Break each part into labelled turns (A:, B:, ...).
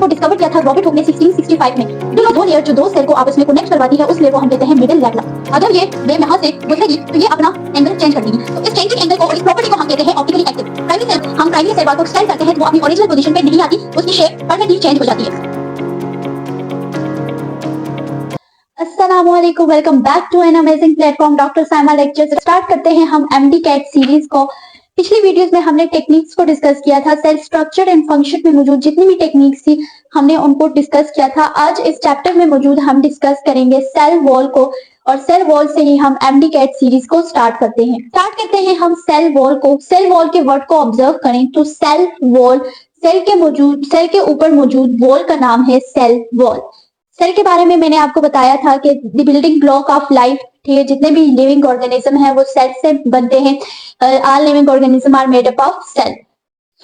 A: को डिस्कवर किया था रॉबर्ट हुक ने 1665 में। दो लेयर जो दो सेल को आपस में कनेक्ट करवाती है उस लेयर को हम कहते हैं मिडिल लेयर। अगर ये वेव यहाँ से गुजरेगी तो ये अपना एंगल चेंज कर देगी, तो इस चेंजिंग एंगल को और इस प्रॉपर्टी को हम कहते हैं ऑप्टिकली एक्टिव। प्राइमरी सेल बार को एक्सटेंड करते हैं तो वो अपनी ओरिजिनल पोजीशन पे नहीं आती, उसकी शेप परमानेंटली चेंज हो जाती है। अस्सलामुअलैकुम, welcome back to an amazing platform doctor Saima lectures. Start करते हैं हम एमडी कैट सीरीज को। पिछली वीडियोस में हमने टेक्निक्स को डिस्कस किया था, सेल स्ट्रक्चर एंड फंक्शन में मौजूद जितनी भी टेक्निक्स थी हमने उनको डिस्कस किया था। आज इस चैप्टर में मौजूद हम डिस्कस करेंगे सेल वॉल को, और सेल वॉल से ही हम एमडी कैट सीरीज को स्टार्ट करते हैं हम सेल वॉल को। सेल वॉल के वर्ड को ऑब्जर्व करें तो सेल वॉल, सेल के ऊपर मौजूद वॉल का नाम है सेल वॉल। सेल के बारे में मैंने आपको बताया था कि the building block of life, ठीक है, जितने भी लिविंग ऑर्गेनिज्म है वो सेल से बनते हैं। All living organism are made up of cell,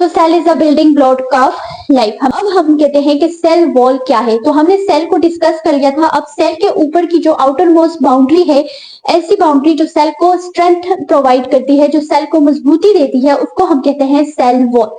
A: so cell is the building block of life. अब हम कहते हैं कि सेल वॉल क्या है, तो हमने सेल को डिस्कस कर लिया था। अब सेल के ऊपर की जो आउटर मोस्ट बाउंड्री है, ऐसी बाउंड्री जो सेल को स्ट्रेंथ प्रोवाइड करती है, जो सेल को मजबूती देती है, उसको हम कहते हैं सेल वॉल।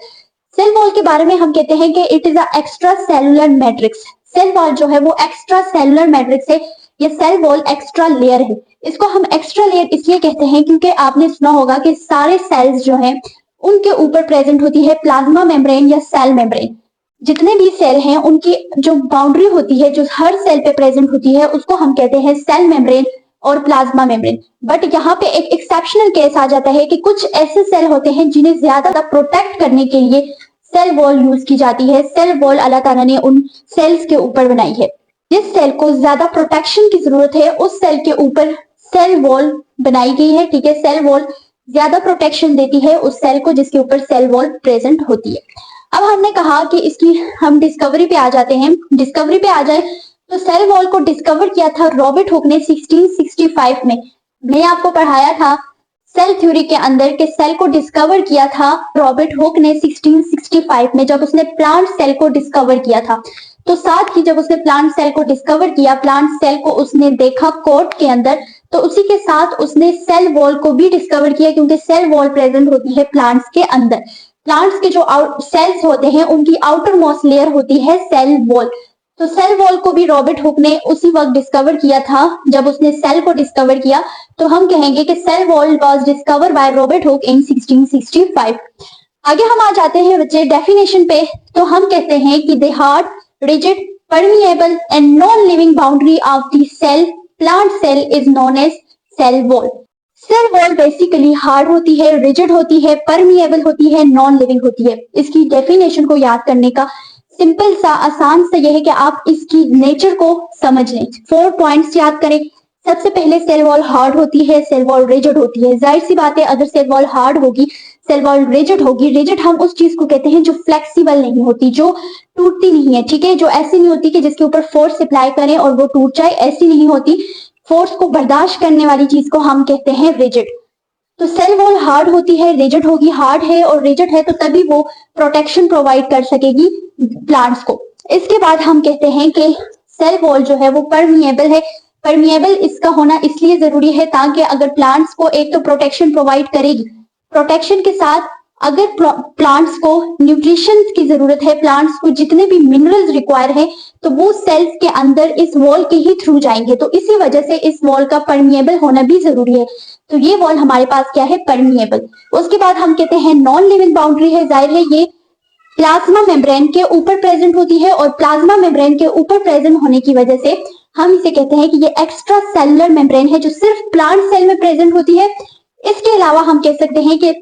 A: सेल वॉल के बारे में हम कहते हैं कि it is a extra cellular matrix. Cell wall जो है वो एक्स्ट्रा सेलुलर मैट्रिक्स है, ये सेल वॉल एक्स्ट्रा लेयर है। इसको हम एक्स्ट्रा लेयर इसलिए कहते हैं क्योंकि आपने सुना होगा कि सारे सेल्स जो हैं उनके ऊपर प्रेजेंट होती है प्लाज्मा मेम्ब्रेन या सेल मेम्ब्रेन। जितने भी सेल हैं उनकी जो बाउंड्री होती है, जो हर सेल पे प्रेजेंट होती है, उसको हम कहते हैं सेल मेम्ब्रेन और प्लाज्मा मेम्ब्रेन। बट यहाँ पे एक एक्सेप्शनल केस आ जाता है कि कुछ ऐसे सेल होते हैं जिन्हें ज्यादा प्रोटेक्ट करने के लिए सेल वॉल यूज की जाती है। सेल वॉल अल्लाह ताला ने उन सेल्स के ऊपर बनाई है। जिस सेल को ज्यादा प्रोटेक्शन की जरूरत है उस सेल के ऊपर सेल वॉल बनाई गई है, ठीक है। सेल वॉल ज्यादा प्रोटेक्शन देती है उस सेल को जिसके ऊपर सेल वॉल प्रेजेंट होती है। अब हमने कहा कि इसकी हम डिस्कवरी पे आ जाते हैं। डिस्कवरी पे आ जाए तो सेल वॉल को डिस्कवर किया था रॉबर्ट हुक ने 1665 में। मैंने आपको पढ़ाया था सेल थ्योरी के अंदर के सेल को डिस्कवर किया था रॉबर्ट हुक ने 1665 में, जब उसने प्लांट सेल को डिस्कवर किया था। तो साथ ही जब उसने प्लांट सेल को डिस्कवर किया, प्लांट सेल को उसने देखा कोट के अंदर, तो उसी के साथ उसने सेल वॉल को भी डिस्कवर किया, क्योंकि सेल वॉल प्रेजेंट होती है प्लांट्स के अंदर। प्लांट्स के जो सेल्स होते हैं उनकी आउटर मोस्ट लेयर होती है सेल वॉल। तो सेल वॉल को भी रॉबर्ट हुक ने उसी वक्त डिस्कवर किया था जब उसने सेल को डिस्कवर किया। तो हम कहेंगे कि cell wall was discovered by Robert Hooke in 1665। आगे हम आ जाते हैं बच्चे डेफिनेशन पे। तो हम कहते हैं कि the hard, rigid, permeable and non living boundary of the cell, plant cell, is known as cell wall. Cell wall basically hard होती है, रिजिड होती है, परमिएबल होती है, नॉन लिविंग होती है। इसकी डेफिनेशन को याद करने का सिंपल सा आसान सा यह है कि आप इसकी नेचर को समझ लें। 4 पॉइंट्स याद करें। सबसे पहले सेल वॉल हार्ड होती है, सेल वॉल रिजिड होती है। जाहिर सी बात है अगर सेल वॉल हार्ड होगी, सेल वॉल रिजिड होगी। रिजिड हम उस चीज को कहते हैं जो फ्लेक्सिबल नहीं होती, जो टूटती नहीं है, ठीक है, जो ऐसी नहीं होती कि जिसके ऊपर फोर्स अप्लाई करें और वो टूट जाए, ऐसी नहीं होती। फोर्स को बर्दाश्त करने वाली चीज को हम कहते हैं रिजिड। तो सेल वॉल हार्ड होती है, रिजिड होगी। हार्ड है और रिजिड है तो तभी वो प्रोटेक्शन प्रोवाइड कर सकेगी प्लांट्स को। इसके बाद हम कहते हैं कि सेल वॉल जो है वो परमिएबल है। परमिएबल इसका होना इसलिए जरूरी है ताकि अगर प्लांट्स को एक तो प्रोटेक्शन प्रोवाइड करेगी, प्रोटेक्शन के साथ अगर प्लांट्स को न्यूट्रिशन की जरूरत है, प्लांट्स को जितने भी मिनरल्स रिक्वायर है, तो वो सेल्स के अंदर इस वॉल के ही थ्रू जाएंगे। तो इसी वजह से इस वॉल का परमिएबल होना भी जरूरी है। तो ये वॉल हमारे पास क्या है, परमिएबल। उसके बाद हम कहते हैं नॉन लिविंग बाउंड्री है। जाहिर है ये प्लाज्मा मेम्ब्रेन के ऊपर प्रेजेंट होती है, और प्लाज्मा मेम्ब्रेन के ऊपर प्रेजेंट होने की वजह से हम इसे कहते हैं कि ये एक्स्ट्रा सेलुलर मेम्ब्रेन है जो सिर्फ प्लांट सेल में प्रेजेंट होती है। इसके अलावा हम कह सकते हैं कि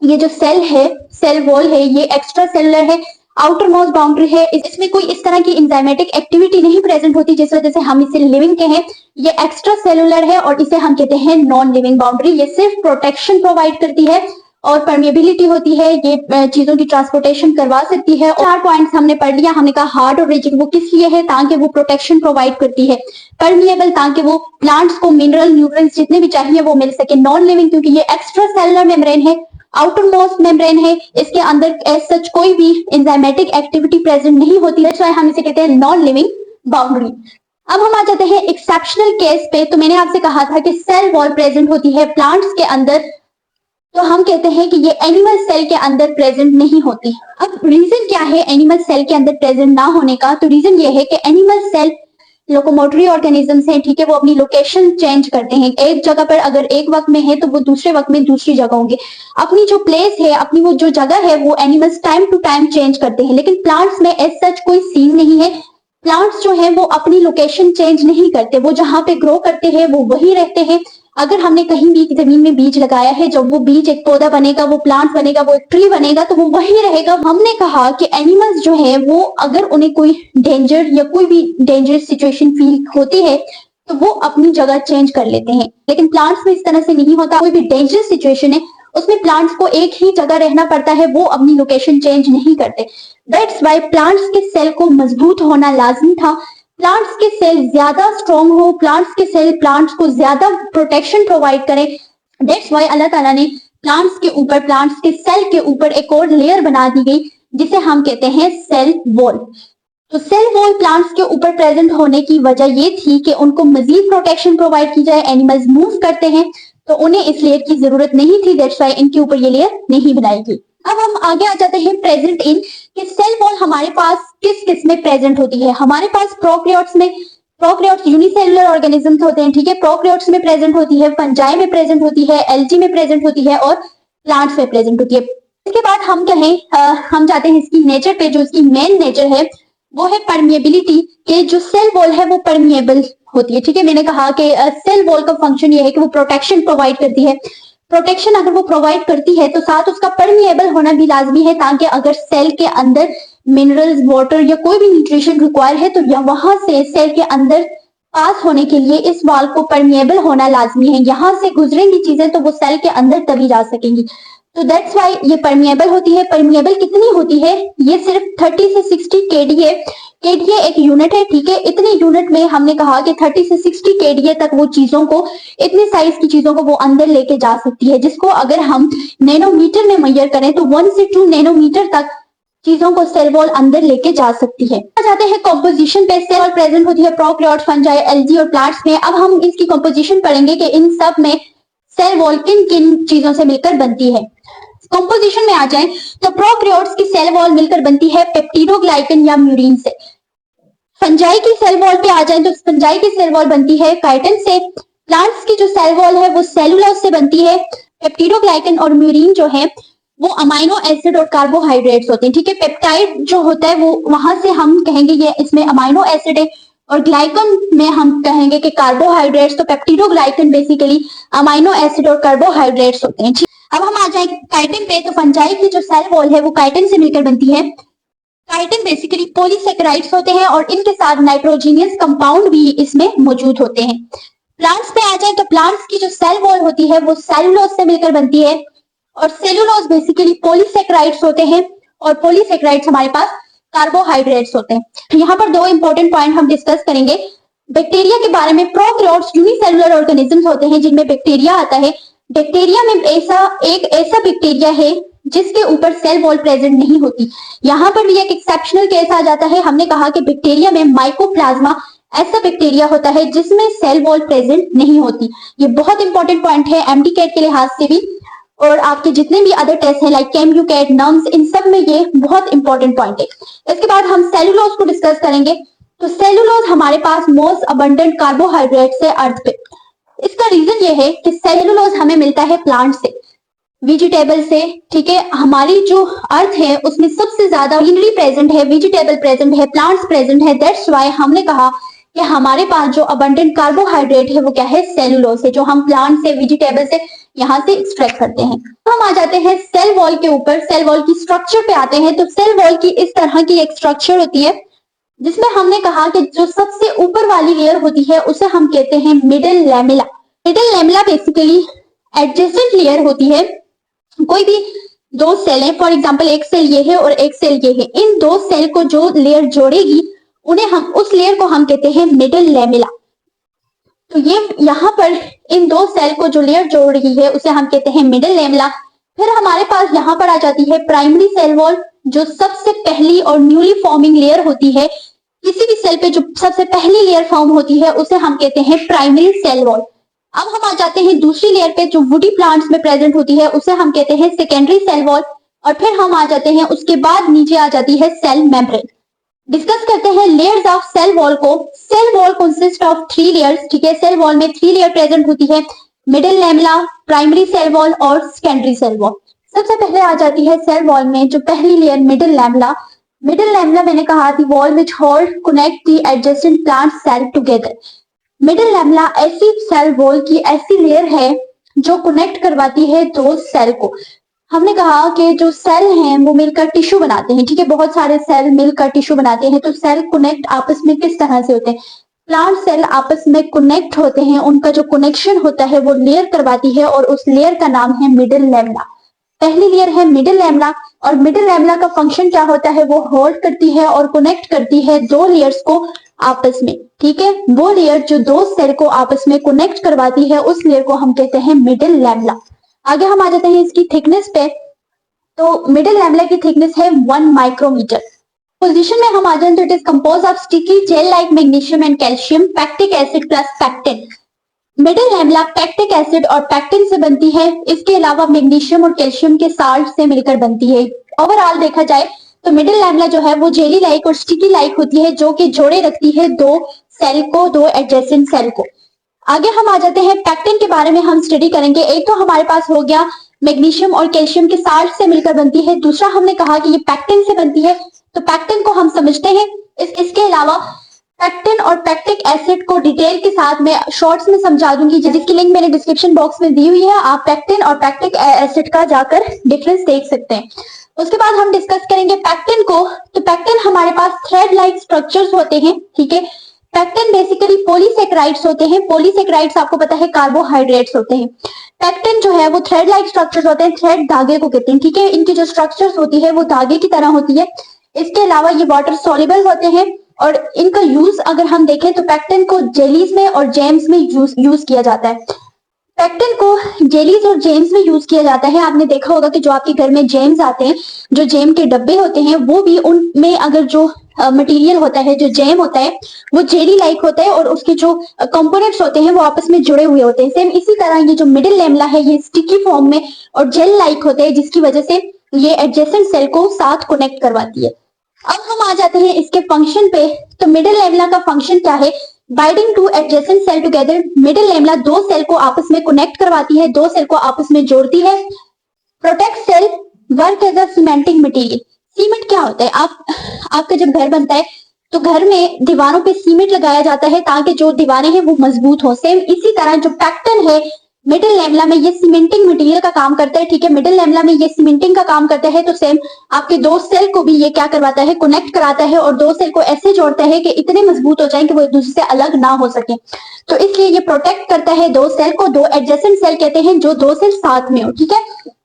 A: ये जो सेल है, सेल वॉल है, ये एक्स्ट्रा सेलुलर है, आउटर मोस्ट बाउंड्री है। इसमें कोई इस तरह की एंजाइमेटिक एक्टिविटी नहीं प्रेजेंट होती जिस वजह से हम इसे लिविंग कहें। ये एक्स्ट्रा सेलुलर है और इसे हम कहते हैं नॉन लिविंग बाउंड्री। ये सिर्फ प्रोटेक्शन प्रोवाइड करती है और परमिएबिलिटी होती है, ये चीजों की ट्रांसपोर्टेशन करवा सकती है। 4 पॉइंट्स हमने पढ़ लिया। हमने कहा हार्ड और रिजिड वो किस लिए है, ताकि वो प्रोटेक्शन प्रोवाइड करती है। परमिएबल ताकि वो प्लांट्स को मिनरल न्यूट्रिएंट्स जितने भी चाहिए वो मिल सके। नॉन लिविंग क्योंकि ये एक्स्ट्रा सेलुलर मेम्ब्रेन है, आउटर मोस्ट मेम्ब्रेन है, इसके अंदर एज सच कोई भी एंजाइमेटिक एक्टिविटी प्रेजेंट नहीं होती है, तो हम इसे कहते हैं नॉन लिविंग बाउंड्री। अब हम आ जाते हैं एक्सेप्शनल केस पे। तो मैंने आपसे कहा था कि सेल वॉल प्रेजेंट होती है प्लांट्स के अंदर तो हम कहते हैं कि ये एनिमल सेल के अंदर प्रेजेंट नहीं होती। अब रीजन क्या है एनिमल सेल के अंदर प्रेजेंट ना होने का? तो रीजन ये है कि एनिमल सेल लोकोमोटरी ऑर्गेनिजम्स हैं, ठीक है, वो अपनी लोकेशन चेंज करते हैं। एक जगह पर अगर एक वक्त में है तो वो दूसरे वक्त में दूसरी जगह होंगे। अपनी जो प्लेस है, अपनी वो जो जगह है, वो animals time to time change करते हैं। लेकिन प्लांट्स में एज सच कोई सीन नहीं है। प्लांट्स जो है वो अपनी लोकेशन चेंज नहीं करते, वो जहां पे ग्रो करते हैं वो वही रहते हैं। अगर हमने कहीं भी जमीन में बीज लगाया है, जब वो बीज एक पौधा बनेगा, वो प्लांट बनेगा, वो एक ट्री बनेगा, तो वो वही रहेगा। हमने कहा कि एनिमल्स जो है वो अगर उन्हें कोई डेंजर या कोई भी डेंजरस सिचुएशन फील होती है तो वो अपनी जगह चेंज कर लेते हैं। लेकिन प्लांट्स में इस तरह से नहीं होता। कोई भी डेंजरस सिचुएशन है उसमें प्लांट्स को एक ही जगह रहना पड़ता है, वो अपनी लोकेशन चेंज नहीं करते। दैट्स वाई प्लांट्स के सेल को मजबूत होना लाजमी था। प्लांट्स के सेल ज्यादा स्ट्रॉन्ग हो, प्लांट्स के सेल प्लांट्स को ज्यादा प्रोटेक्शन प्रोवाइड करें। दैट्स वाई अल्लाह ताला ने प्लांट्स के ऊपर, प्लांट्स के सेल के ऊपर एक और लेयर बना दी गई जिसे हम कहते हैं सेल वॉल। तो सेल वॉल प्लांट्स के ऊपर प्रेजेंट होने की वजह ये थी कि उनको मजीद प्रोटेक्शन प्रोवाइड की जाए। एनिमल्स मूव करते हैं तो उन्हें इस लेयर की जरूरत नहीं थी, दैट्स वाई इनके ऊपर ये लेयर नहीं बनाई गई। अब हम आगे आ जाते हैं प्रेजेंट इन कि सेल वॉल हमारे पास किस किस में प्रेजेंट होती है। हमारे पास प्रोकैरियोट्स में, प्रोकैरियोट्स यूनिसेलुलर ऑर्गेनिजम्स होते हैं, ठीक है, प्रोकैरियोट्स में प्रेजेंट होती है, फंजाई में प्रेजेंट होती है, एल्गी में प्रेजेंट होती है और प्लांट्स में प्रेजेंट होती है। इसके बाद हम कहें हम जाते हैं इसकी नेचर पे। जो इसकी मेन नेचर है वो है परमिएबिलिटी, कि जो सेल वॉल है वो परमिएबल होती है, ठीक है। मैंने कहा कि सेल वॉल का फंक्शन ये है कि वो प्रोटेक्शन प्रोवाइड करती है। प्रोटेक्शन अगर वो प्रोवाइड करती है तो साथ उसका परमिएबल होना भी लाजमी है, ताकि अगर सेल के अंदर मिनरल्स, वाटर या कोई भी न्यूट्रिशन रिक्वायर है तो वहां से सेल के अंदर पास होने के लिए इस वॉल को परमिएबल होना लाजमी है। यहाँ से गुजरेंगी चीजें तो वो सेल के अंदर तभी जा सकेंगी। तो दैट्स वाई ये परमिएबल होती है। परमिएबल कितनी होती है? ये सिर्फ 30 से 60 केडीए। केडीए एक यूनिट है, ठीक है। इतने यूनिट में हमने कहा कि 30 से 60 केडीए तक वो चीजों को, इतने साइज की चीजों को वो अंदर लेके जा सकती है, जिसको अगर हम नैनोमीटर में मेजर करें तो 1 से 2 नैनोमीटर तक चीजों को सेल वॉल अंदर लेके जा सकती है। आ जाते हैं कॉम्पोजिशन पे। सेल वॉल प्रेजेंट होती है प्रोकैरियोट्स, फंजाई, एल्गी और प्लांट्स में। अब हम इसकी कॉम्पोजिशन पढ़ेंगे कि इन सब में सेल वॉल किन किन चीजों से मिलकर बनती है। कंपोजिशन में आ जाए तो प्रोकैरियोट्स की सेल वॉल मिलकर बनती है पेप्टिडोग्लाइकन या म्यूरिन से। फंजाई की सेल वॉल पे आ जाए तो फंजाई की सेल वॉल बनती है काइटिन से। प्लांट्स की जो सेल वॉल है वो सेलुलोज से बनती है। पेप्टिडोग्लाइकन और म्यूरिन जो है वो अमाइनो एसिड और कार्बोहाइड्रेट्स होते हैं, ठीक है। पेप्टाइड जो होता है वो वहां से हम कहेंगे ये इसमें अमाइनो एसिड है, और ग्लाइकन में हम कहेंगे कि कार्बोहाइड्रेट्स। तो पेप्टिडोग्लाइकन बेसिकली अमाइनो एसिड और कार्बोहाइड्रेट्स होते हैं। अब हम आ जाए काइटिन पे। तो फंजाई की जो सेल वॉल है वो काइटिन से मिलकर बनती है। काइटिन बेसिकली पॉलीसेकेराइड्स होते हैं और इनके साथ नाइट्रोजीनियस कंपाउंड भी इसमें मौजूद होते हैं। प्लांट्स पे आ जाए तो प्लांट्स की जो सेल वॉल होती है वो सेलुलोज से मिलकर बनती है, और सेलुलोज बेसिकली पॉलीसेकेराइड्स होते हैं, और पॉलीसेकेराइड्स हमारे पास कार्बोहाइड्रेट्स होते हैं। यहाँ पर दो इंपॉर्टेंट पॉइंट हम डिस्कस करेंगे बैक्टीरिया के बारे में। प्रोकैरियोट्स यूनिसेलुलर ऑर्गेनिजम्स होते हैं जिनमें बैक्टीरिया आता है। बैक्टीरिया में एक ऐसा बैक्टीरिया है जिसके ऊपर सेल वॉल प्रेजेंट नहीं होती। यहाँ पर भी एक एक्सेप्शनल केस आ जाता है। हमने कहा कि बैक्टीरिया में माइकोप्लाज्मा ऐसा बैक्टीरिया होता है जिसमें सेल वॉल प्रेजेंट नहीं होती। ये बहुत इंपॉर्टेंट पॉइंट है एमडीकेट के लिहाज से भी, और आपके जितने भी अदर टेस्ट हैं लाइक केम्यूकेट, नम्स, इन सब में ये बहुत इंपॉर्टेंट पॉइंट है। इसके बाद हम सेलुलोज को डिस्कस करेंगे। तो सेलुलोज हमारे पास मोस्ट अबंडेंट कार्बोहाइड्रेट से अर्थ पे। इसका रीजन ये है कि सेलुलोज हमें मिलता है प्लांट से, वेजिटेबल से, ठीक है। हमारी जो अर्थ है उसमें सबसे ज्यादा ग्रीनरी प्रेजेंट है, वेजिटेबल प्रेजेंट है, प्लांट्स प्रेजेंट है। दैट्स वाई हमने कहा कि हमारे पास जो अबंडेंट कार्बोहाइड्रेट है वो क्या है? सेलुलोज है, जो हम प्लांट से, वेजिटेबल से यहाँ से एक्सट्रैक्ट करते हैं। हम आ जाते हैं सेल वॉल के ऊपर। सेल वॉल की स्ट्रक्चर पे आते हैं। तो सेल वॉल की इस तरह की एक स्ट्रक्चर होती है जिसमें हमने कहा कि जो सबसे ऊपर वाली लेयर होती है उसे हम कहते हैं middle lamella. Middle lamella basically adjacent layer होती है। कोई भी दो सेल है, फॉर एग्जांपल एक सेल ये है और एक सेल ये है, इन दो सेल को जो लेयर जोड़ेगी उन्हें हम, उस लेयर को हम कहते हैं मिडल लैमेला। तो ये यहाँ पर इन दो सेल को जो लेयर जोड़ रही है उसे हम कहते हैं मिडल लैमेला। फिर हमारे पास यहाँ पर आ जाती है प्राइमरी सेल वॉल, जो सबसे पहली और न्यूली फॉर्मिंग लेयर होती है। किसी भी सेल पे जो सबसे पहली लेयर फॉर्म होती है उसे हम कहते हैं प्राइमरी सेल वॉल। अब हम आ जाते हैं दूसरी लेयर पे जो वुडी प्लांट्स में प्रेजेंट होती है, उसे हम कहते हैं सेकेंडरी सेल वॉल। और फिर हम आ जाते हैं उसके बाद नीचे आ जाती है सेल मेम्ब्रेन। डिस्कस करते हैं लेयर्स ऑफ सेल वॉल को। Cell wall consist of 3 layers, ठीक है। सेल वॉल में 3 लेयर प्रेजेंट होती है, middle lamella, primary cell wall और सेकेंडरी सेल वॉल। सबसे पहले आ जाती है सेल वॉल में जो पहली layer middle lamella. Middle lamella मैंने कहा थी wall which hold connect the adjacent plant cell together. Middle lamella ऐसी सेल वॉल की ऐसी लेयर है जो कनेक्ट करवाती है दो सेल को। हमने कहा कि जो सेल हैं वो मिलकर टिश्यू बनाते हैं, ठीक है। बहुत सारे सेल मिलकर टिश्यू बनाते हैं, तो सेल कनेक्ट आपस में किस तरह से होते हैं? प्लांट सेल आपस में कनेक्ट होते हैं, उनका जो कनेक्शन होता है वो लेयर करवाती है और उस लेयर का नाम है मिडिल लैमेला। पहली लेयर है मिडिल लैमेला और मिडिल लैमेला का फंक्शन क्या होता है? वो होल्ड करती है और कनेक्ट करती है दो लेयर्स को आपस में, ठीक है। वो लेयर जो दो सेल को आपस में कनेक्ट करवाती है उस लेयर को हम कहते हैं मिडिल लैमेला। आगे हम आ जाते हैं इसकी थिकनेस पे। तो मिडिल लैमेला की थिकनेस है 1 माइक्रोमीटर। पोजीशन में हम आ जाए तो it is compose of sticky gel like magnesium and calcium, pectic acid plus pectin. Middle lamella pectic acid और पैक्टिन से बनती है, इसके अलावा मैग्नीशियम और कैल्शियम के साल्ट से मिलकर बनती है। ओवरऑल देखा जाए तो मिडिल लैमेला जो है वो जेली लाइक और स्टिकी लाइक होती है, जो कि जोड़े रखती है दो सेल को, दो एडजेसेंट सेल को। आगे हम आ जाते हैं पैक्टिन के बारे में हम स्टडी करेंगे। एक तो हमारे पास हो गया मैग्नीशियम और कैल्शियम के साल्ट से मिलकर बनती है, दूसरा हमने कहा कि ये पैक्टिन से बनती है, तो पैक्टिन को हम समझते हैं। इसके अलावा पैक्टिन और पैक्टिक एसिड को डिटेल के साथ मैं शॉर्ट्स में समझा दूंगी, जिसकी लिंक मैंने डिस्क्रिप्शन बॉक्स में दी हुई है। आप पैक्टिन और पैक्टिक एसिड का जाकर डिफरेंस देख सकते हैं। उसके बाद हम डिस्कस करेंगे पैक्टिन को। तो पैक्टिन हमारे पास थ्रेड लाइक स्ट्रक्चर्स होते हैं, ठीक है। पैक्टिन बेसिकली पॉलीसेकेराइड्स होते हैं। पॉलीसेकेराइड्स आपको पता है कार्बोहाइड्रेट्स होते हैं। पैक्टिन जो है वो थ्रेड लाइक स्ट्रक्चर्स होते हैं, थ्रेड धागे को कहते हैं, ठीक है। इनकी जो स्ट्रक्चर्स होती है वो धागे की तरह होती है। इसके अलावा ये वाटर सॉल्युबल होते हैं और इनका यूज अगर हम देखें तो पैक्टिन को जेलीज में और जेम्स में यूज किया जाता है। पैक्टिन को जेलीज और जेम्स में यूज किया जाता है। आपने देखा होगा कि जो आपके घर में जेम्स आते हैं, जो जेम के डब्बे होते हैं, वो भी उनमें अगर जो मटेरियल होता है, जो जेम होता है, वो जेली लाइक होता है और उसके जो कंपोनेंट्स होते हैं वो आपस में जुड़े हुए होते हैं। सेम इसी तरह ये जो मिडिल लैमेला है ये स्टिकी फॉर्म में और जेल लाइक होते हैं, जिसकी वजह से ये एडजेसेंट सेल को साथ कनेक्ट करवाती है। अब हम आ जाते हैं इसके फंक्शन पे। तो मिडिल लैमेला का फंक्शन क्या है? Binding to adjacent cell together. Middle lamella दो सेल को आपस में कनेक्ट करवाती है, दो सेल को आपस में जोड़ती है। Protect cell, work as a cementing material. Cement क्या होता है? आपका जब घर बनता है तो घर में दीवारों पे सीमेंट लगाया जाता है ताकि जो दीवारें हैं वो मजबूत हो। सेम इसी तरह जो पैक्टिन है मिडिल लैमेला में ये सीमेंटिंग मटेरियल का काम करता है, ठीक है। मिडिल लैमेला में ये सीमेंटिंग का काम करता है, तो सेम आपके दो सेल को भी ये क्या करवाता है? कनेक्ट कराता है और दो सेल को ऐसे जोड़ता है कि इतने मजबूत हो जाए कि वो एक दूसरे से अलग ना हो सके। तो इसलिए ये प्रोटेक्ट करता है दो सेल को। दो एडजेसेंट सेल कहते हैं जो दो सेल साथ में हो, ठीक है।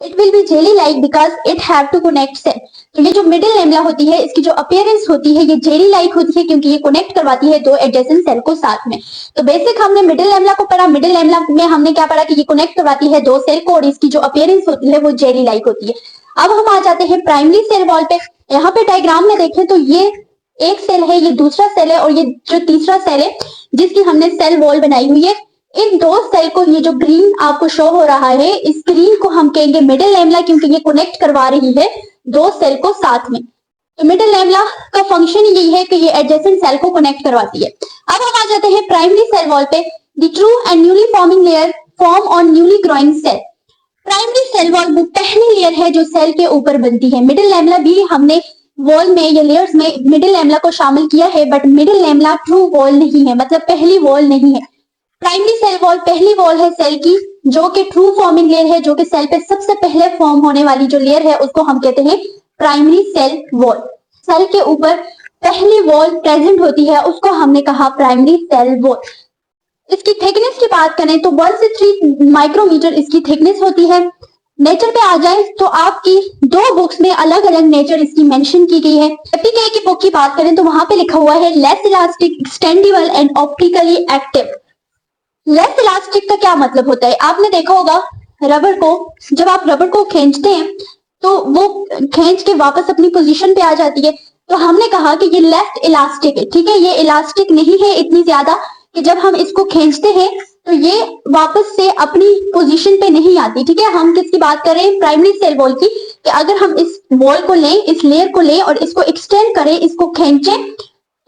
A: It will be jelly like because it have to connect cell. तो ये जो मिडिल लैमेला होती है इसकी जो अपीयरेंस होती है ये जेली लाइक होती है, क्योंकि ये कनेक्ट करवाती है दो एडजेसेंट सेल को साथ में। तो बेसिक हमने मिडिल लैमेला को पढ़ा। मिडिल लैमेला में हमने क्या पढ़ा कि ये कनेक्ट करवाती है दो सेल को और इसकी जो अपीयरेंस होती है वो जेली लाइक होती है। अब हम आ जाते हैं प्राइमरी सेल वॉल पे। यहाँ पे डायग्राम में देखें तो ये एक सेल है, ये दूसरा सेल है और ये जो तीसरा सेल है जिसकी हमने सेल वॉल बनाई हुई है। इन दो सेल को, ये जो ग्रीन आपको शो हो रहा है, इस ग्रीन को हम कहेंगे मिडिल लैमेला, क्योंकि ये कनेक्ट करवा रही है दो सेल को साथ में। तो मिडिल लैमेला का फंक्शन यही है कि ये एडजेसेंट सेल को कनेक्ट करवाती है। अब हम आ जाते हैं प्राइमरी सेल वॉल पे। The true and newly forming layer form on newly growing cell. Primary cell wall वो पहली लेयर है जो सेल के ऊपर बनती है। मिडिल लैमेला भी हमने वॉल में या लेयर्स में मिडिल लैमेला को शामिल किया है, but middle lamella true wall नहीं है, मतलब पहली वॉल नहीं है। प्राइमरी सेल वॉल पहली वॉल है सेल की, जो कि ट्रू फॉर्मिंग लेयर है, जो कि सेल पे सबसे पहले फॉर्म होने वाली जो लेयर है उसको हम कहते हैं प्राइमरी सेल वॉल। सेल के ऊपर पहली वॉल प्रेजेंट होती है उसको हमने कहा प्राइमरी सेल वॉल। इसकी थिकनेस की बात करें तो 1 से 3 माइक्रोमीटर इसकी थिकनेस होती है। नेचर पे आ जाए तो आपकी दो बुक्स में अलग अलग नेचर इसकी मेंशन की गई है। एपीके की बुक की बात करें तो वहां पे लिखा हुआ है less elastic, extendable and optically active. Less elastic का क्या मतलब होता है? आपने देखा होगा रबर को, जब आप रबर को खींचते हैं तो वो खींच के वापस अपनी पोजीशन पे आ जाती है। तो हमने कहा कि ये लेस इलास्टिक है, ठीक है। ये इलास्टिक नहीं है इतनी ज्यादा कि जब हम इसको खींचते हैं तो ये वापस से अपनी पोजीशन पे नहीं आती। ठीक है, हम किसकी बात कर रहे हैं? प्राइमरी सेल वॉल की। कि अगर हम इस वॉल को लें, इस लेयर को लें और इसको एक्सटेंड करें, इसको खींचें,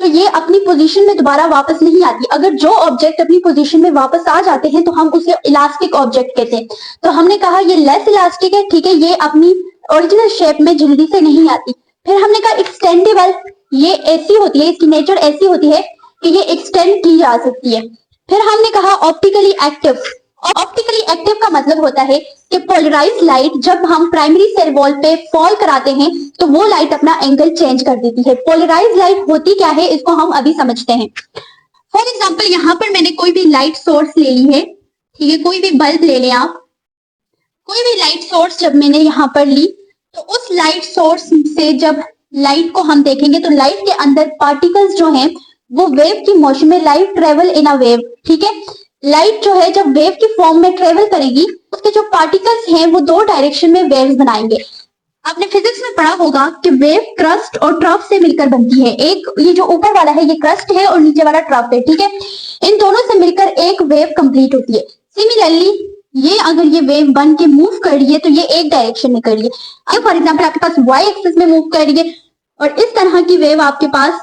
A: तो ये अपनी पोजीशन में दोबारा वापस नहीं आती। अगर जो ऑब्जेक्ट अपनी पोजीशन में वापस आ जाते हैं तो हम उसे इलास्टिक ऑब्जेक्ट कहते हैं। तो हमने कहा ये लेस इलास्टिक है। ठीक है, ये अपनी ओरिजिनल शेप में जल्दी से नहीं आती। फिर हमने कहा एक्सटेंडेबल, ये ऐसी होती है, इसकी नेचर ऐसी होती है कि ये एक्सटेंड की जा सकती है। फिर हमने कहा ऑप्टिकली एक्टिव। ऑप्टिकली एक्टिव का मतलब होता है कि पोलराइज लाइट जब हम प्राइमरी सेल वॉल पे फॉल कराते हैं तो वो लाइट अपना एंगल चेंज कर देती है। पोलराइज लाइट होती क्या है, इसको हम अभी समझते हैं। फॉर एग्जाम्पल, यहाँ पर मैंने कोई भी लाइट सोर्स ले ली है। ठीक है, कोई भी बल्ब ले लें आप। कोई भी लाइट सोर्स जब मैंने यहाँ पर ली तो उस लाइट सोर्स से जब लाइट को हम देखेंगे तो लाइट के अंदर पार्टिकल्स जो हैं वो वेव की मोशन में, light travel in a wave. ठीक है, लाइट जो है जब वेव की फॉर्म में ट्रेवल करेगी, उसके जो पार्टिकल्स हैं वो दो डायरेक्शन में वेव्स बनाएंगे। आपने फिजिक्स में पढ़ा होगा कि वेव क्रस्ट और ट्रफ से मिलकर बनती है। एक ये जो ऊपर वाला है ये क्रस्ट है और नीचे वाला ट्रफ है। ठीक है, इन दोनों से मिलकर एक वेव कंप्लीट होती है। सिमिलरली ये अगर ये वेव बन के मूव कर रही है तो ये एक डायरेक्शन में कर रही है। अब फॉर एग्जाम्पल आपके पास वाई एक्सिस में मूव कर रही है और इस तरह की वेव आपके पास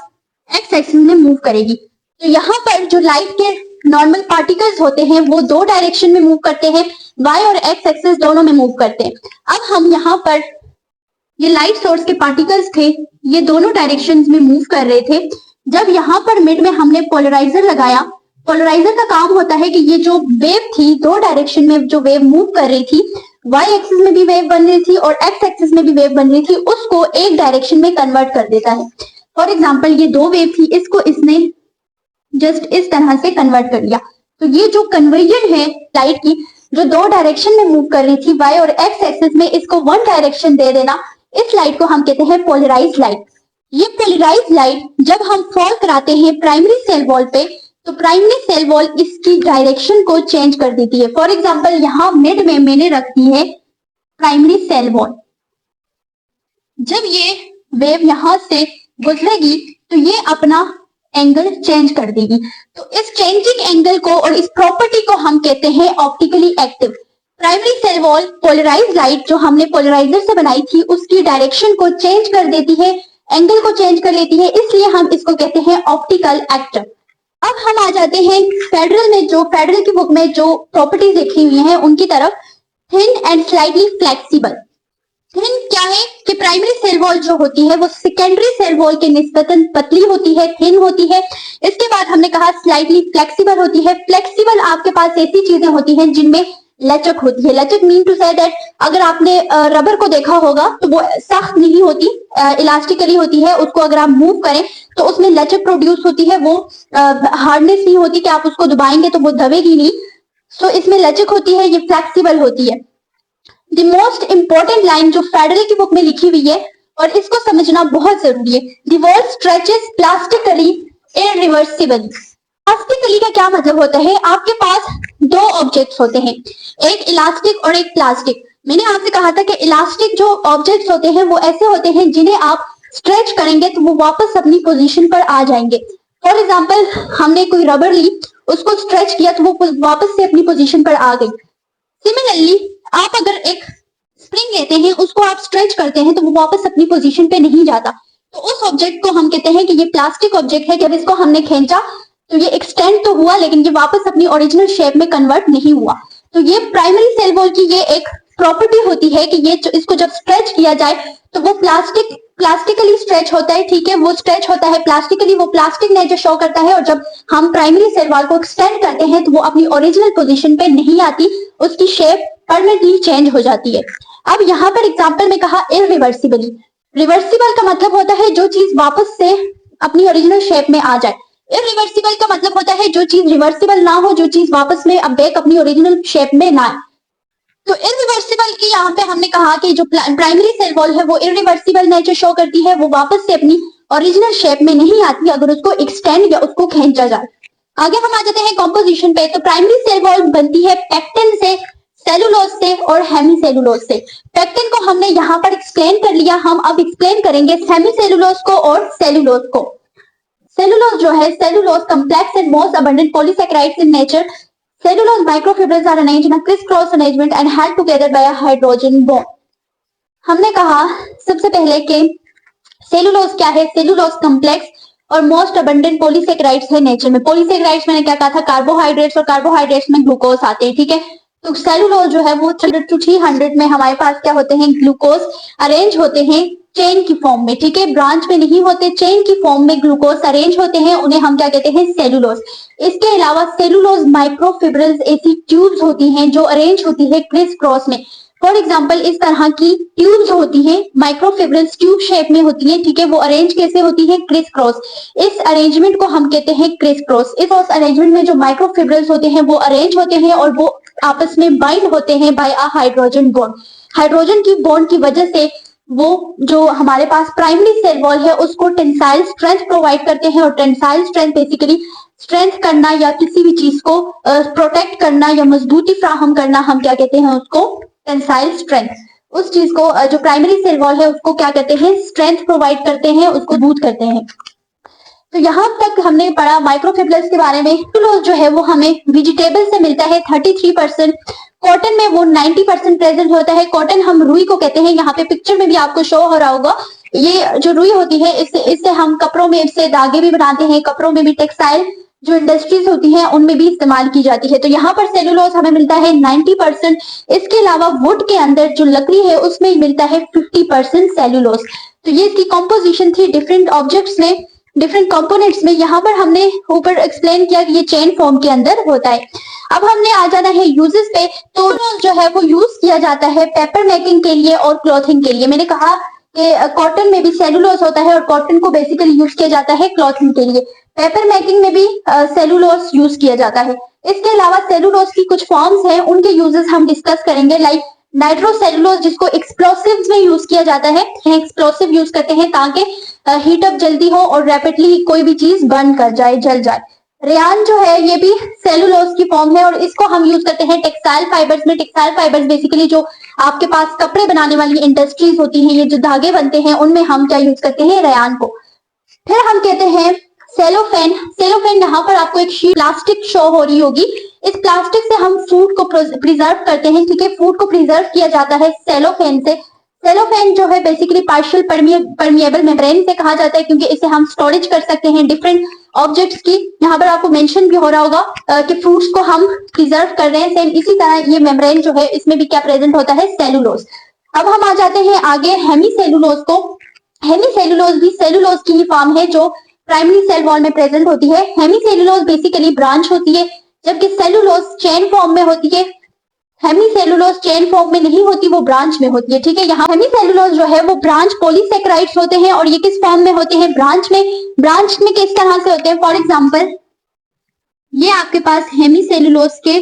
A: एक्स एक्सिस में मूव करेगी। तो यहाँ पर जो लाइट के नॉर्मल पार्टिकल्स होते हैं वो दो डायरेक्शन में मूव करते हैं, वाई और एक्स एक्सिस दोनों में मूव करते हैं। अब हम यहाँ पर ये लाइट सोर्स के पार्टिकल्स थे, ये दोनों डायरेक्शंस में मूव कर रहे थे। जब यहाँ पर मिड में हमने पोलराइजर लगाया, पोलराइजर का काम होता है कि ये जो वेव थी, दो डायरेक्शन में जो वेव मूव कर रही थी, वाई एक्सिस में भी वेव बन रही थी और एक्स एक्सिस में भी वेव बन रही थी, उसको एक डायरेक्शन में कन्वर्ट कर देता है। फॉर एग्जाम्पल, ये दो वेव थी, इसको इसने जस्ट इस तरह से कन्वर्ट कर लिया। तो ये जो कन्वर्जन है लाइट की, जो दो डायरेक्शन में मूव कर रही थी वाई और एक्स एक्सिस में, इसको वन डायरेक्शन दे देना, इस लाइट को हम कहते हैं पोलराइज लाइट। ये पोलराइज लाइट जब हम फॉल कराते हैं प्राइमरी सेल वॉल पे तो प्राइमरी सेल वॉल इसकी डायरेक्शन को चेंज कर देती है। फॉर एग्जाम्पल, यहाँ मिड में मैंने रखी है प्राइमरी सेल वॉल। जब ये वेव यहां से गुजरेगी तो ये अपना एंगल चेंज कर देगी। तो इस चेंजिंग एंगल को और इस प्रॉपर्टी को हम कहते हैं optically active. Primary cell wall polarise light जो हमने पोलराइजर से बनाई थी उसकी डायरेक्शन को चेंज कर देती है, एंगल को चेंज कर लेती है, इसलिए हम इसको कहते हैं ऑप्टिकल एक्टिव। अब हम आ जाते हैं फेडरल की बुक में जो प्रॉपर्टीज लिखी हुई हैं उनकी तरफ। Thin and slightly flexible. Thin क्या है कि प्राइमरी सेल वॉल जो होती है वो सेकेंडरी सेल वॉल के निस्बतन पतली होती है, थिन होती है। इसके बाद हमने कहा स्लाइटली फ्लेक्सिबल होती है। फ्लेक्सिबल आपके पास ऐसी चीजें होती हैं जिनमें लचक होती है। लचक मीन टू से दैट अगर आपने रबर को देखा होगा तो वो सख्त नहीं होती, इलास्टिकली होती है। उसको अगर आप मूव करें तो उसमें लचक प्रोड्यूस होती है, वो हार्डनेस नहीं होती कि आप उसको दबाएंगे तो वो दबेगी नहीं। सो इसमें लचक होती है, ये फ्लेक्सिबल होती है। द मोस्ट इंपॉर्टेंट लाइन जो फेडरल की बुक में लिखी हुई है और इसको समझना बहुत जरूरी है, the world stretches plastically irreversibly. Plastically का क्या मतलब होता है? आपके पास दो ऑब्जेक्ट्स होते हैं, एक इलास्टिक और एक प्लास्टिक। मैंने आपसे कहा था कि इलास्टिक जो ऑब्जेक्ट्स होते हैं वो ऐसे होते हैं जिन्हें आप स्ट्रेच करेंगे तो वो वापस अपनी पोजीशन पर आ जाएंगे। फॉर एग्जाम्पल, हमने कोई रबर ली, उसको स्ट्रेच किया तो वो वापस से अपनी पोजीशन पर आ गई। सिमिलरली आप अगर एक स्प्रिंग लेते हैं, उसको आप स्ट्रेच करते हैं तो वो वापस अपनी पोजीशन पे नहीं जाता। तो उस ऑब्जेक्ट को हम कहते हैं कि ये प्लास्टिक ऑब्जेक्ट है। जब इसको हमने खींचा तो ये एक्सटेंड तो हुआ लेकिन ये वापस अपनी ओरिजिनल शेप में कन्वर्ट नहीं हुआ। तो ये प्राइमरी सेल वॉल की ये एक प्रॉपर्टी होती है कि ये इसको जब स्ट्रेच किया जाए तो वो प्लास्टिकली स्ट्रेच होता है। ठीक है, वो स्ट्रेच होता है प्लास्टिकली, वो प्लास्टिक नेचर शो करता है। और जब हम प्राइमरी सेल वॉल को एक्सटेंड करते हैं तो वो अपनी ओरिजिनल पोजीशन पे नहीं आती, उसकी शेप परमानेंटली चेंज हो जाती है। अब यहाँ पर एग्जाम्पल में कहा इरिवर्सिबली। रिवर्सिबल का मतलब होता है जो चीज वापस से अपनी ओरिजिनल शेप में आ जाए। इरिवर्सिबल का मतलब होता है जो चीज रिवर्सिबल ना हो, जो चीज वापस में अब बैक अपनी ओरिजिनल शेप में ना आए। तो इरिवर्सिबल की यहाँ पे हमने कहा कि जो प्राइमरी सेल वॉल है वो इरिवर्सिबल नेचर शो करती है, वो वापस से अपनी ओरिजिनल शेप में नहीं आती अगर उसको एक्सटेंड या उसको खींचा जाए। आगे हम आ जाते हैं कॉम्पोजिशन पे। तो प्राइमरी सेल वॉल बनती है पेक्टिन से, सेलुलोज से और हेमीसेलुलोज से। पेक्टिन को हमने यहाँ पर एक्सप्लेन कर लिया, हम अब एक्सप्लेन करेंगे हेमीसेलुलोज को और सेलुलोज को। सेलुलोज जो है, cellulose complex and most abundant polysaccharides in nature. Cellulose microfibrils are arranged in a criss-cross arrangement and held together by a hydrogen bond. हमने कहा सबसे पहले कि सेलुलोज क्या है। सेलुलोज कम्प्लेक्स और मोस्ट अबंडेंट पॉलीसेकेराइड्स है नेचर में। पॉलीसेकेराइड्स मैंने क्या कहा था, कार्बोहाइड्रेट्स, और कार्बोहाइड्रेट्स में ग्लूकोज आते हैं, ठीक है। तो सेलुलोज जो है वो 300 to 300 में हमारे पास क्या होते हैं, ग्लूकोज अरेंज होते हैं चेन की फॉर्म में, ठीक है। ब्रांच में नहीं होते, चेन की फॉर्म में ग्लूकोज अरेंज होते हैं, उन्हें हम क्या कहते हैं, सेलुलोज। इसके अलावा सेलुलोज माइक्रोफिब्रिल्स ऐसी ट्यूब्स होती हैं जो अरेंज होती है क्रिस क्रॉस में। फॉर एग्जाम्पल इस तरह की ट्यूब्स होती हैं, माइक्रोफिब्रिल्स ट्यूब शेप में होती हैं, ठीक है। वो अरेंज कैसे होती है, क्रिस क्रॉस। इस अरेंजमेंट को हम कहते हैं क्रिस क्रॉस। इस अरेंजमेंट में जो माइक्रोफिब्रिल्स होते हैं वो अरेंज होते हैं और वो आपस में बाइंड होते हैं by a hydrogen bond. Hydrogen की बॉन्ड की वजह से वो जो हमारे पास प्राइमरी सेल वॉल है उसको टेंसाइल स्ट्रेंथ प्रोवाइड करते हैं। और टेंसाइल स्ट्रेंथ बेसिकली स्ट्रेंथ करना या किसी भी चीज को प्रोटेक्ट करना या मजबूती फ्राहम करना, हम क्या कहते हैं उसको, टेंसाइल स्ट्रेंथ। उस चीज को जो प्राइमरी सेल वॉल है उसको क्या कहते हैं, स्ट्रेंथ प्रोवाइड करते हैं, उसको मजबूत करते हैं। तो यहाँ तक हमने पढ़ा माइक्रोफिब्रिल्स के बारे में। सेलुलोज जो है वो हमें वेजिटेबल से मिलता है 33%, कॉटन में वो 90% प्रेजेंट होता है। कॉटन हम रुई को कहते हैं, यहाँ पे पिक्चर में भी आपको शो हो रहा होगा। ये जो रुई होती है इससे हम कपड़ों में इससे धागे भी बनाते हैं, कपड़ों में भी टेक्सटाइल जो इंडस्ट्रीज होती हैं उनमें भी इस्तेमाल की जाती है। तो यहाँ पर सेलुलोज हमें मिलता है 90%। इसके अलावा वुड के अंदर जो लकड़ी है उसमें मिलता है 50% सेलुलोज। तो ये इसकी कॉम्पोजिशन थी डिफरेंट ऑब्जेक्ट्स में, डिफरेंट कंपोनेंट्स में। यहाँ पर हमने ऊपर एक्सप्लेन किया कि ये चेन फॉर्म के अंदर होता है। अब हमने आ जाना है यूजेस पे। तो जो है वो यूज किया जाता है पेपर मेकिंग के लिए और क्लॉथिंग के लिए। मैंने कहा कि कॉटन में भी सेलुलोज होता है और कॉटन को बेसिकली यूज किया जाता है क्लॉथिंग के लिए। पेपर मेकिंग में भी सेलुलोज यूज किया जाता है। इसके अलावा सेलुलोज की कुछ फॉर्म्स हैं, उनके यूजेस हम डिस्कस करेंगे। लाइक नाइट्रोसेलुलोज जिसको एक्सप्लोसिव्स में यूज किया जाता है। एक्सप्लोसिव यूज करते हैं ताकि हीट अप जल्दी हो और रैपिडली कोई भी चीज बर्न कर जाए, जल जाए। रेयान जो है ये भी सेलुलोज की फॉर्म है और इसको हम यूज करते हैं टेक्सटाइल फाइबर्स में। टेक्सटाइल फाइबर्स बेसिकली जो आपके पास कपड़े बनाने वाली इंडस्ट्रीज होती हैं, ये जो धागे बनते हैं उनमें हम क्या यूज करते हैं, रेयान को। फिर हम कहते हैं सेलोफेन। सेलोफेन यहाँ पर आपको एक शीट प्लास्टिक शो हो रही होगी। इस प्लास्टिक से हम फूड को प्रिजर्व करते हैं, ठीक है। फूड को प्रिजर्व किया जाता है सेलोफेन से। सेलोफेन जो है बेसिकली पार्शियल परमिएबल मेम्ब्रेन से कहा जाता है क्योंकि इसे हम स्टोरेज कर सकते हैं डिफरेंट ऑब्जेक्ट्स की। यहाँ पर आपको मेंशन भी हो रहा होगा कि फ्रूट्स को हम प्रिजर्व कर रहे हैं। सेम इसी तरह ये मेम्ब्रेन जो है इसमें भी क्या प्रेजेंट होता है, सेलुलोज। अब हम आ जाते हैं आगे हेमी सेलुलोज को। हेमी सेलुलोज भी सेलुलोज की ही फॉर्म है जो प्राइमरी सेल वॉल में प्रेजेंट होती है। हेमी सेलुलोज बेसिकली ब्रांच होती है जबकि सेलुलोज चेन फॉर्म में होती है। हेमी सेलुलोज चेन फॉर्म में नहीं होती, वो ब्रांच में होती है, ठीक है। यहाँ हेमी सेलुलोज जो है वो ब्रांच पॉलीसेकेराइड्स होते हैं और ये किस फॉर्म में होते हैं, ब्रांच में। ब्रांच में किस तरह से होते हैं, फॉर एग्जांपल ये आपके पास हेमी सेलुलोज के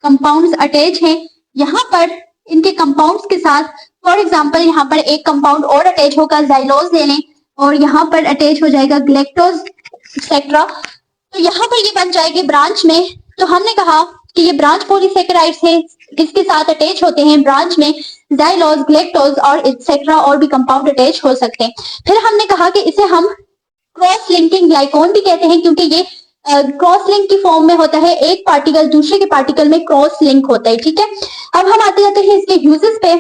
A: कंपाउंड्स अटैच हैं। यहाँ पर इनके कंपाउंड्स के साथ फॉर एग्जांपल यहाँ पर एक कंपाउंड और अटैच होगा, जाइलोज ले लें, और यहाँ पर अटैच हो जाएगा ग्लेक्टोज एक्सेट्रा। तो यहाँ पर ये बन जाएगी ब्रांच में। तो हमने कहा कि ये ब्रांच पॉलीसेकेराइड्स है, किसके साथ अटैच होते हैं, ब्रांच में जाइलोज, ग्लेक्टोज और एक्सेट्रा और भी कंपाउंड अटैच हो सकते हैं। फिर हमने कहा कि इसे हम क्रॉस लिंकिंग ग्लाइकोन भी कहते हैं क्योंकि ये क्रॉस लिंक की फॉर्म में होता है, एक पार्टिकल दूसरे के पार्टिकल में क्रॉस लिंक होता है, ठीक है। अब हम आते जाते हैं इसके यूजेस पे।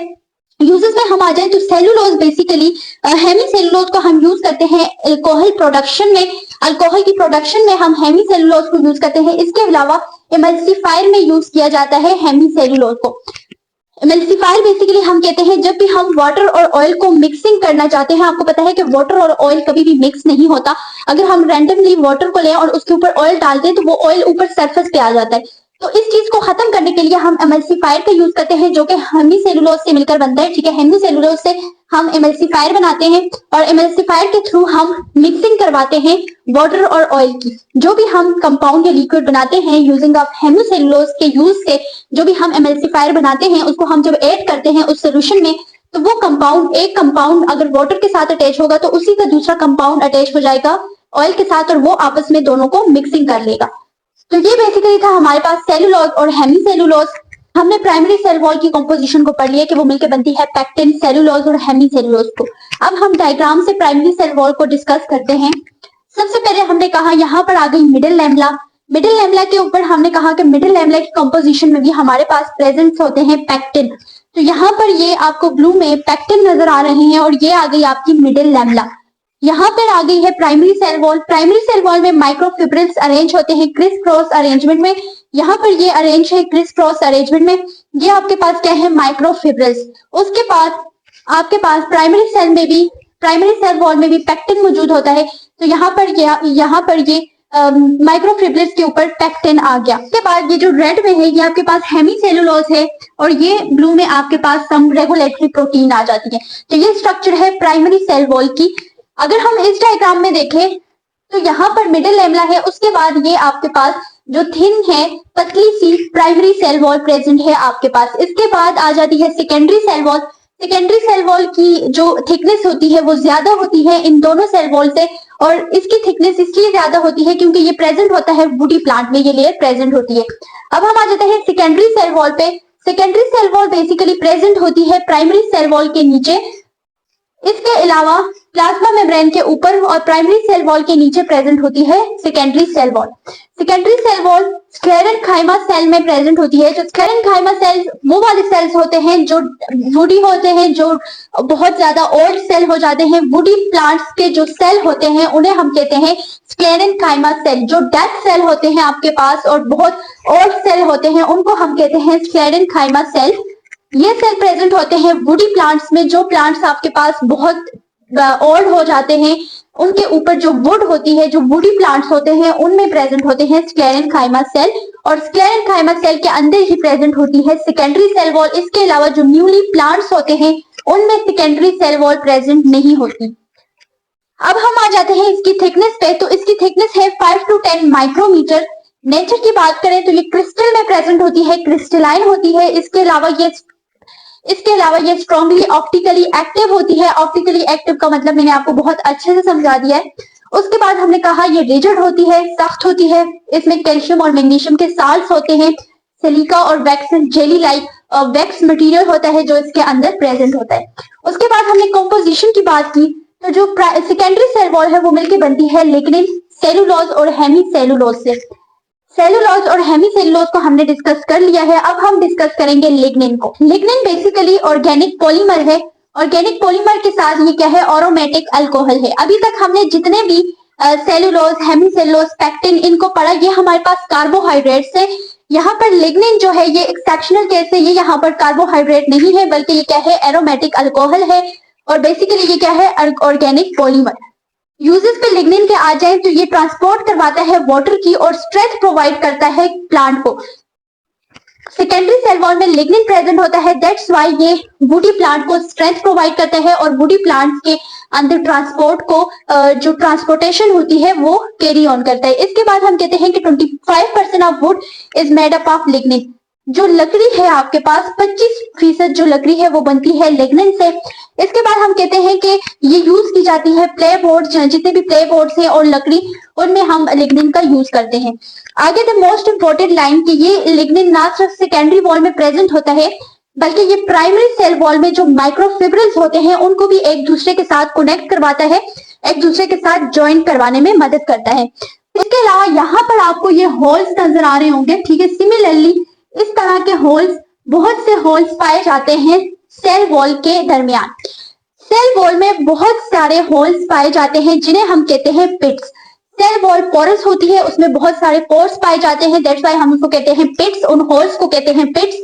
A: यूजेस में हम आ जाए तो सेलुलोज बेसिकली हेमी सेलुलोज को हम यूज करते हैं अल्कोहल प्रोडक्शन में। अल्कोहल की प्रोडक्शन में हम हेमी सेलुलोज को यूज करते हैं। इसके अलावा एमल्सिफायर में यूज किया जाता है हेमी सेलुलोज को। एमल्सिफायर बेसिकली हम कहते हैं जब भी हम वाटर और ऑयल को मिक्सिंग करना चाहते हैं। आपको पता है कि वाटर और ऑयल कभी भी मिक्स नहीं होता। अगर हम रैंडमली वाटर को लें और उसके ऊपर ऑयल डाल दें तो वो ऑयल ऊपर सरफेस पे आ जाता है। तो इस चीज को खत्म करने के लिए हम एमल्सिफायर का यूज करते हैं जो कि हेमी सेलुलोज से मिलकर बनता है, ठीक है। हेमी सेलुलोज से हम एमल्सिफायर बनाते हैं और एमल्सिफायर के थ्रू हम मिक्सिंग करवाते हैं वाटर और ऑयल की। जो भी हम कंपाउंड या लिक्विड बनाते हैं यूजिंग ऑफ हेमी सेलुलोज के यूज से, जो भी हम एमल्सिफायर बनाते हैं उसको हम जब ऐड करते हैं उस सोल्यूशन में, तो वो कंपाउंड, एक कंपाउंड अगर वाटर के साथ अटैच होगा तो उसी का दूसरा कंपाउंड अटैच हो जाएगा ऑयल के साथ और वो आपस में दोनों को मिक्सिंग कर लेगा। तो ये बेसिकली था हमारे पास सेलुलोज और हेमी सेलुलोज। हमने प्राइमरी सेल वॉल की कंपोजिशन को पढ़ लिया कि वो मिलकर बनती है पेक्टिन, सेलुलोज और हेमी सेलुलोज को। अब हम डायग्राम से प्राइमरी सेल वॉल को डिस्कस करते हैं। सबसे पहले हमने कहा यहाँ पर आ गई मिडिल लैमेला। मिडिल लैमेला के ऊपर हमने कहा कि मिडिल लैमेला की कंपोजिशन में भी हमारे पास प्रेजेंस होते हैं पैक्टिन। तो यहाँ पर ये आपको ब्लू में पैक्टिन नजर आ रहे हैं और ये आ गई आपकी मिडिल लैमेला। यहाँ पर आ गई है primary cell wall. Primary cell wall में माइक्रोफिब्रिल्स अरेंज होते हैं क्रिस क्रॉस अरेंजमेंट में। यहाँ पर ये अरेंज है क्रिस क्रॉस अरेंजमेंट में। ये आपके पास क्या है, माइक्रोफिब्रिल्स। उसके बाद आपके पास प्राइमरी सेल वॉल में भी पैक्टिन मौजूद होता है। तो यहाँ पर ये माइक्रोफिब्रिल्स के ऊपर पैक्टिन आ गया। उसके बाद ये जो रेड में है ये आपके पास हेमीसेलुलोज है और ये ब्लू में आपके पास सम रेगुलेटरी प्रोटीन आ जाती है। तो ये स्ट्रक्चर है प्राइमरी सेल वॉल की। अगर हम इस डायग्राम में देखें तो यहाँ पर मिडिल लैमेला है, उसके बाद ये आपके पास जो थिन है पतली सी प्राइमरी सेल वॉल प्रेजेंट है आपके पास। इसके बाद आ जाती है secondary cell wall. Secondary cell wall की जो थिकनेस होती है वो ज्यादा होती है इन दोनों सेल वॉल से, और इसकी थिकनेस इसलिए ज्यादा होती है क्योंकि ये प्रेजेंट होता है वुडी प्लांट में, ये लेयर प्रेजेंट होती है। अब हम आ जाते हैं सेकेंडरी सेल वॉल पे। Secondary cell wall basically present होती है प्राइमरी सेल वॉल के नीचे। इसके अलावा प्लाज्मा मेम्ब्रेन के ऊपर और प्राइमरी सेल वॉल के नीचे प्रेजेंट होती है secondary cell wall. Secondary cell wall sclerenchyma cell में प्रेजेंट होती है। जो स्क्लेरेनकाइमा सेल्स वो वाले सेल्स होते हैं जो वुडी होते हैं, जो बहुत ज्यादा ओल्ड सेल हो जाते हैं। वुडी प्लांट्स के जो सेल होते हैं उन्हें हम कहते हैं स्क्लेरेनकाइमा सेल। जो डेड सेल होते हैं आपके पास और बहुत ओल्ड सेल होते हैं उनको हम कहते हैं स्क्लेरेनकाइमा सेल। ये सेल प्रेजेंट होते हैं वुडी प्लांट्स में। जो प्लांट्स आपके पास बहुत ओल्ड हो जाते हैं उनके ऊपर जो वुड होती है, जो वुडी प्लांट्स होते हैं उनमें प्रेजेंट होते हैं स्क्लेरेनकाइमा सेल, और स्क्लेरेनकाइमा सेल के अंदर ही प्रेजेंट होती है सेकेंडरी सेल वॉल। इसके अलावा जो न्यूली प्लांट्स होते हैं उनमें सेकेंडरी सेल वॉल प्रेजेंट नहीं होती। अब हम आ जाते हैं इसकी थिकनेस पे। तो इसकी थिकनेस है 5 to 10 माइक्रोमीटर। नेचर की बात करें तो ये क्रिस्टल में प्रेजेंट होती है, क्रिस्टलाइन होती है। इसके अलावा ये स्ट्रॉन्गली ऑप्टिकली एक्टिव होती है। ऑप्टिकली एक्टिव का मतलब मैंने आपको बहुत अच्छे से समझा दिया है। उसके बाद हमने कहा ये रिजिड होती है, सख्त होती है। इसमें कैल्शियम और मैग्नीशियम के साल्ट्स होते हैं। सिलिका और wax jelly like wax material होता है जो इसके अंदर प्रेजेंट होता है। उसके बाद हमने कंपोजिशन की बात की। तो जो सेकेंडरी सेल वॉल है वो मिलकर बनती है लिग्निन, सेलुलोज और हेमीसेलुलोज से। सेलुलोज और हेमीसेलुलोज को हमने डिस्कस कर लिया है। अब हम डिस्कस करेंगे लिग्निन को। लिग्निन बेसिकली ऑर्गेनिक पॉलीमर है। ऑर्गेनिक पॉलीमर के साथ ये क्या है, एरोमेटिक अल्कोहल है। अभी तक हमने जितने भी सेलुलोज, हेमीसेलुलोज, पैक्टिन इनको पढ़ा, ये हमारे पास कार्बोहाइड्रेट्स है। यहाँ पर लिग्निन जो है ये एक्सेप्शनल केस है, ये यहाँ पर कार्बोहाइड्रेट नहीं है बल्कि ये क्या है, एरोमेटिक अल्कोहल है और बेसिकली ये क्या है, ऑर्गेनिक पॉलीमर। यूजेस पे लिग्निन के आ जाए तो ये ट्रांसपोर्ट करवाता है वाटर की और स्ट्रेंथ प्रोवाइड करता है प्लांट को। सेकेंडरी सेल वॉल में लिग्निन प्रेजेंट होता है, दैट्स व्हाई ये वुडी प्लांट को स्ट्रेंथ प्रोवाइड करता है और वुडी प्लांट्स के अंदर ट्रांसपोर्ट को जो ट्रांसपोर्टेशन होती है वो कैरी ऑन करता है। इसके बाद हम कहते हैं कि 25% of would is made up of lignin. जो लकड़ी है आपके पास 25% जो लकड़ी है वो बनती है लिग्निन से। इसके बाद हम कहते हैं कि ये यूज की जाती है प्ले बोर्ड, जितने भी प्ले बोर्ड्स हैं और लकड़ी उनमें हम लिग्निन का यूज करते हैं। आगे द मोस्ट इंपोर्टेंट लाइन कि ये लिग्निन ना सिर्फ सेकेंडरी वॉल में प्रेजेंट होता है बल्कि ये प्राइमरी सेल वॉल में जो माइक्रोफिब्रिल्स होते हैं उनको भी एक दूसरे के साथ कनेक्ट करवाता है, एक दूसरे के साथ ज्वाइन करवाने में मदद करता है। इसके अलावा यहाँ पर आपको ये होल्स नजर आ रहे होंगे, ठीक है। सिमिलरली इस तरह के होल्स, बहुत से होल्स पाए जाते हैं सेल वॉल के दरमियान। सेल वॉल में बहुत सारे होल्स पाए जाते हैं जिन्हें हम कहते हैं पिट्स। सेल वॉल पोरस होती है, उसमें बहुत सारे पोर्स पाए जाते हैं, दैट्स व्हाई हम उसको कहते हैं पिट्स। उन होल्स को कहते हैं पिट्स।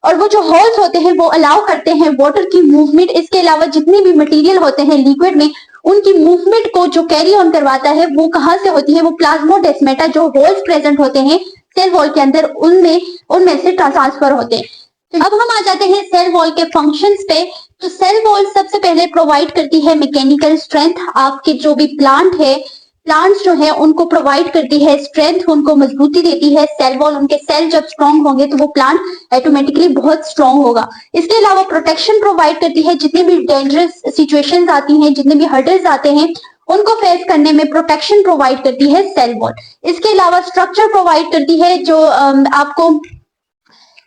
A: और वो जो होल्स होते हैं वो अलाउ करते हैं वाटर की मूवमेंट। इसके अलावा जितने भी मटेरियल होते हैं लिक्विड में उनकी मूवमेंट को जो कैरी ऑन करवाता है वो कहाँ से होती है, वो प्लाज्मोडेस्माटा जो होल्स प्रेजेंट होते हैं सेल वॉल के अंदर उनमें से ट्रांसफर होते हैं। तो अब हम आ जाते हैं सेल वॉल के फंक्शंस पे। तो सेल वॉल सबसे पहले प्रोवाइड करती है मैकेनिकल स्ट्रेंथ। आपके जो भी प्लांट्स जो है उनको प्रोवाइड करती है स्ट्रेंथ, उनको मजबूती देती है सेल वॉल। उनके सेल जब स्ट्रांग होंगे तो वो प्लांट ऑटोमेटिकली बहुत स्ट्रांग होगा। इसके अलावा प्रोटेक्शन प्रोवाइड करती है, जितनी भी डेंजरस सिचुएशंस आती हैं, जितने भी हर्डल्स आते हैं उनको फेस करने में प्रोटेक्शन प्रोवाइड करती है सेल वॉल। इसके अलावा स्ट्रक्चर प्रोवाइड करती है जो आपको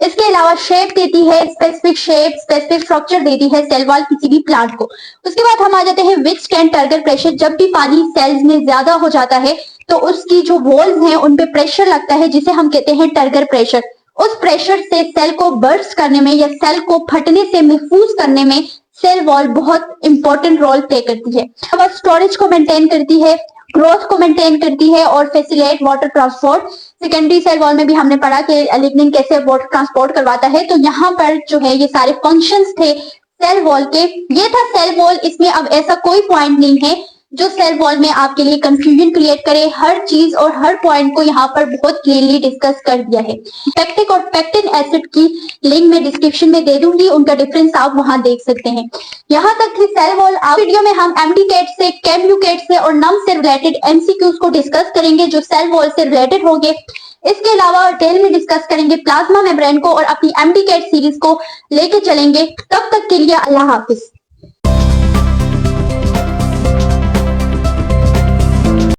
A: इसके अलावा शेप देती है, स्पेसिफिक शेप, स्पेसिफिक स्ट्रक्चर देती है सेल वॉल किसी भी प्लांट को। उसके बाद हम आ जाते हैं विच कैन टर्गर प्रेशर। जब भी पानी सेल्स में ज्यादा हो जाता है तो उसकी जो वॉल्स हैं उन पे प्रेशर लगता है जिसे हम कहते हैं टर्गर प्रेशर। उस प्रेशर से सेल को बर्स्ट करने में या सेल को फटने से महफूज करने में सेल वॉल बहुत इंपॉर्टेंट रोल प्ले करती है। अब स्टोरेज को मेंटेन करती है, ग्रोथ को मेंटेन करती है और facilitate water transport. Secondary cell wall में भी हमने पढ़ा कि लिग्निन कैसे वाटर ट्रांसपोर्ट करवाता है, तो यहाँ पर जो है ये सारे फंक्शंस थे सेल वॉल के। ये था सेल वॉल। इसमें अब ऐसा कोई पॉइंट नहीं है जो सेल वॉल में आपके लिए कंफ्यूजन क्रिएट करे। हर चीज और हर पॉइंट को यहाँ पर बहुत क्लियरली डिस्कस कर दिया है। पैक्टिक और पैक्टिन एसिड की लिंक में डिस्क्रिप्शन में दे दूंगी, उनका डिफरेंस आप वहां देख सकते हैं। यहाँ तक थी सेल वॉल। आज वीडियो में हम एमडीकैट से, केमयूकैट से और नम से रिलेटेड एमसीक्यूज को डिस्कस करेंगे जो सेल वॉल से रिलेटेड होंगे। इसके अलावा डिटेल में डिस्कस करेंगे प्लाज्मा मेम्ब्रेन को और अपनी एमडीकैट सीरीज को लेके चलेंगे। तब तक के लिए अल्लाह हाफिज।